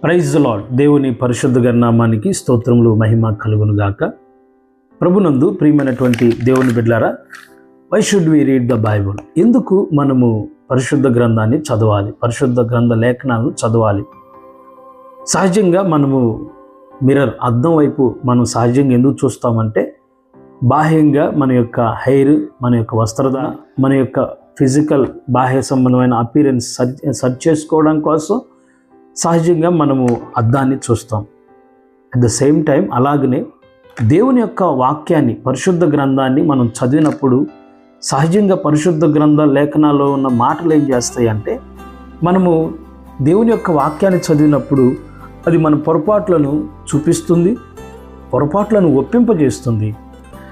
Praise the lord. దేవుని పరిశుద్ధ నామానికి స్తోత్రములు మహిమ కలుగును గాక. ప్రభునందు ప్రియమైనటువంటి దేవుని బిడ్డలారా, why should we read the Bible? ఎందుకు మనము పరిశుద్ధ గ్రంథాన్ని చదవాలి? పరిశుద్ధ గ్రంథ లేఖనాలను చదవాలి. సహజంగా మనము అద్దం వైపు మనం సహజంగా ఎందుకు చూస్తామంటే, బాహ్యంగా మన యొక్క హెయిర్, మన యొక్క వస్త్రత, మన యొక్క ఫిజికల్ బాహ్య సంబంధమైన అపీరెన్స్ సర్చ్ చేసుకోవడం కోసం సహజంగా మనము అద్దాన్ని చూస్తాం. అట్ ద సేమ్ టైం అలాగనే దేవుని యొక్క వాక్యాన్ని, పరిశుద్ధ గ్రంథాన్ని మనం చదివినప్పుడు సహజంగా పరిశుద్ధ గ్రంథ లేఖనాల్లో ఉన్న మాటలు ఏం చేస్తాయి అంటే, మనము దేవుని యొక్క వాక్యాన్ని చదివినప్పుడు అది మన పొరపాట్లను చూపిస్తుంది, పొరపాట్లను ఒప్పింపజేస్తుంది.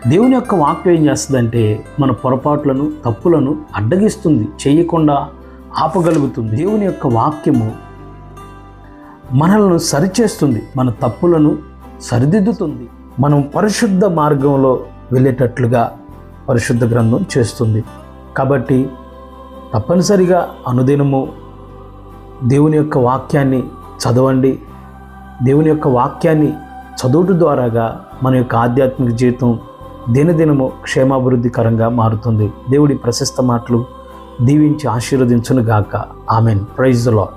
దేవుని యొక్క వాక్యం ఏం చేస్తుందంటే, మన పొరపాట్లను, తప్పులను అడ్డగిస్తుంది, చేయకుండా ఆపగలుగుతుంది. దేవుని యొక్క వాక్యము మనల్ని సరిచేస్తుంది, మన తప్పులను సరిదిద్దుతుంది, మనం పరిశుద్ధ మార్గంలో వెళ్ళేటట్లుగా పరిశుద్ధ గ్రంథం చేస్తుంది. కాబట్టి తప్పనిసరిగా అనుదినము దేవుని యొక్క వాక్యాన్ని చదవండి. దేవుని యొక్క వాక్యాన్ని చదువుట ద్వారాగా మన యొక్క ఆధ్యాత్మిక జీవితం దినదినము క్షేమాభివృద్ధికరంగా మారుతుంది. దేవుడి ప్రశస్త మాటలు దీవించి ఆశీర్వదించును గాక. ఆమెన్. Praise the lord.